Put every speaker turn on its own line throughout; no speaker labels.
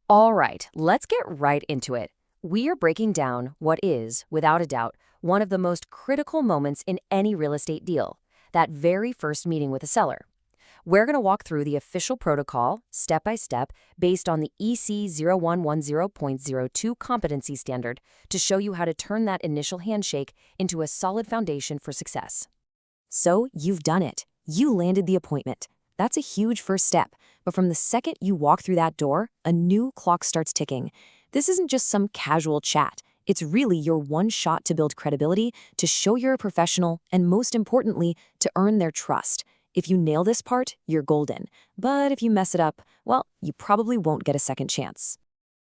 All right, let's get right into it. We are breaking down what is, without a doubt, one of the most critical moments in any real estate deal, that very first meeting with a seller. We're going to walk through the official protocol, step by step, based on the EC 0110.02 competency standard to show you how to turn that initial handshake into a solid foundation for success. So, you've done it. You landed the appointment. That's a huge first step, but from the second you walk through that door, a new clock starts ticking. This isn't just some casual chat. It's really your one shot to build credibility, to show you're a professional, and most importantly, to earn their trust. If you nail this part, you're golden. But if you mess it up, well, you probably won't get a second chance.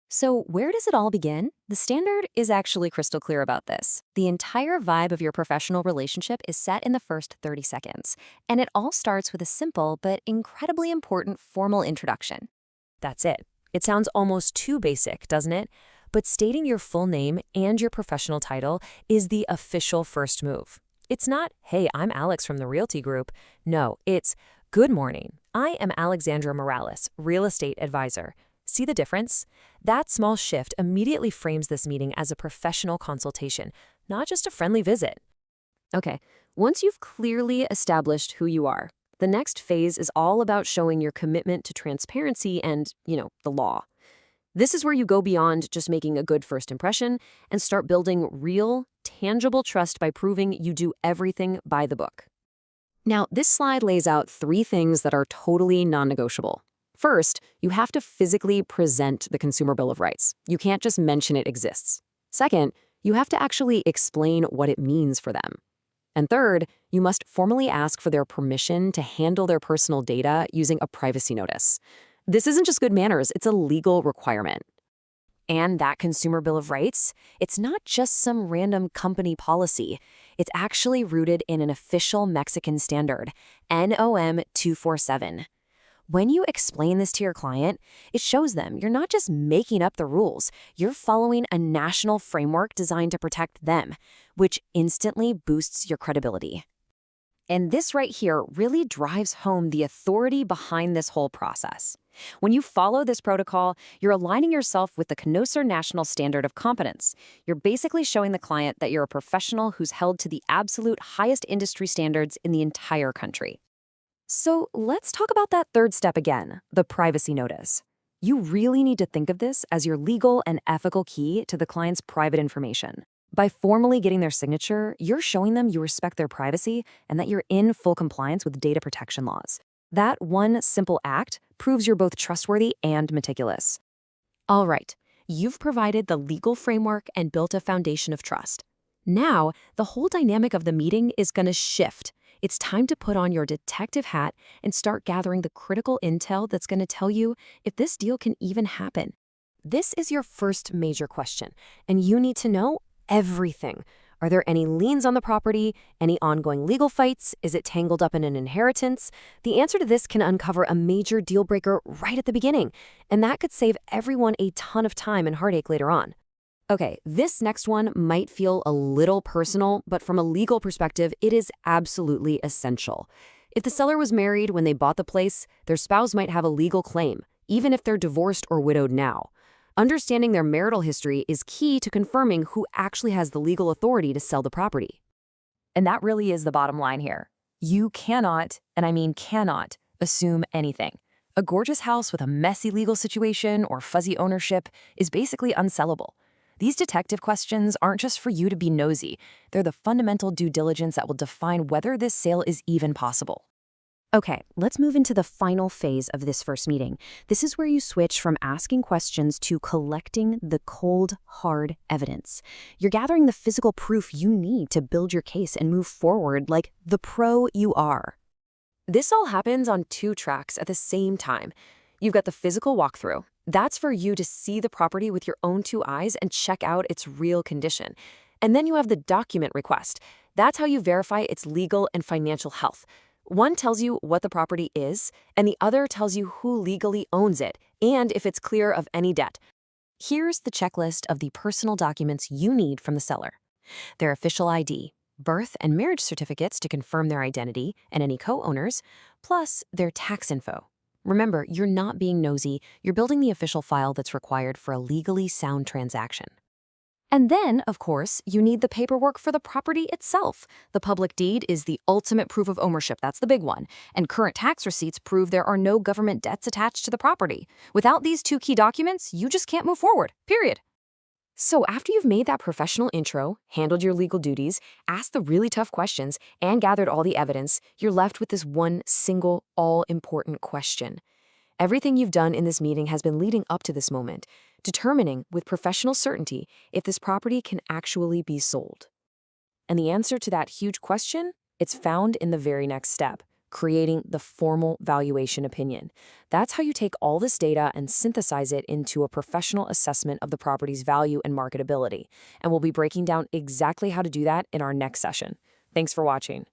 So where does it all begin? The standard is actually crystal clear about this. The entire vibe of your professional relationship is set in the first 30 seconds, and it all starts with a simple but incredibly important formal introduction. That's it. It sounds almost too basic, doesn't it? But stating your full name and your professional title is the official first move. It's not, "Hey, I'm Alex from the Realty Group." No, it's, "Good morning. I am Alexandra Morales, real estate advisor." See the difference? That small shift immediately frames this meeting as a professional consultation, not just a friendly visit. Okay, once you've clearly established who you are, the next phase is all about showing your commitment to transparency and, the law. This is where you go beyond just making a good first impression and start building real, tangible trust by proving you do everything by the book. Now, this slide lays out 3 things that are totally non-negotiable. First, you have to physically present the Consumer Bill of Rights. You can't just mention it exists. Second, you have to actually explain what it means for them. And third, you must formally ask for their permission to handle their personal data using a privacy notice. This isn't just good manners, it's a legal requirement. And that Consumer Bill of Rights, it's not just some random company policy. It's actually rooted in an official Mexican standard, NOM 247. When you explain this to your client, it shows them you're not just making up the rules, you're following a national framework designed to protect them, which instantly boosts your credibility. And this right here really drives home the authority behind this whole process. When you follow this protocol, you're aligning yourself with the CNOSR National Standard of Competence. You're basically showing the client that you're a professional who's held to the absolute highest industry standards in the entire country. So let's talk about that third step again, the privacy notice. You really need to think of this as your legal and ethical key to the client's private information. By formally getting their signature, you're showing them you respect their privacy and that you're in full compliance with data protection laws. That one simple act proves you're both trustworthy and meticulous. All right, you've provided the legal framework and built a foundation of trust. Now, the whole dynamic of the meeting is going to shift. It's time to put on your detective hat and start gathering the critical intel that's going to tell you if this deal can even happen. This is your first major question, and you need to know everything. Are there any liens on the property? Any ongoing legal fights? Is it tangled up in an inheritance? The answer to this can uncover a major deal breaker right at the beginning, and that could save everyone a ton of time and heartache later on. Okay, this next one might feel a little personal, but from a legal perspective, it is absolutely essential. If the seller was married when they bought the place, their spouse might have a legal claim, even if they're divorced or widowed now. Understanding their marital history is key to confirming who actually has the legal authority to sell the property. And that really is the bottom line here. You cannot, and I mean cannot, assume anything. A gorgeous house with a messy legal situation or fuzzy ownership is basically unsellable. These detective questions aren't just for you to be nosy. They're the fundamental due diligence that will define whether this sale is even possible. Okay, let's move into the final phase of this first meeting. This is where you switch from asking questions to collecting the cold, hard evidence. You're gathering the physical proof you need to build your case and move forward like the pro you are. This all happens on 2 tracks at the same time. You've got the physical walkthrough. That's for you to see the property with your own 2 eyes and check out its real condition. And then you have the document request. That's how you verify its legal and financial health. One tells you what the property is, and the other tells you who legally owns it and if it's clear of any debt. Here's the checklist of the personal documents you need from the seller. Their official ID, birth and marriage certificates to confirm their identity and any co-owners, plus their tax info. Remember, you're not being nosy, you're building the official file that's required for a legally sound transaction. And then, of course, you need the paperwork for the property itself. The public deed is the ultimate proof of ownership, that's the big one. And current tax receipts prove there are no government debts attached to the property. Without these two key documents, you just can't move forward, period. So after you've made that professional intro, handled your legal duties, asked the really tough questions, and gathered all the evidence, you're left with this one single, all-important question. Everything you've done in this meeting has been leading up to this moment, determining with professional certainty if this property can actually be sold. And the answer to that huge question, it's found in the very next step, creating the formal valuation opinion. That's how you take all this data and synthesize it into a professional assessment of the property's value and marketability. And we'll be breaking down exactly how to do that in our next session. Thanks for watching.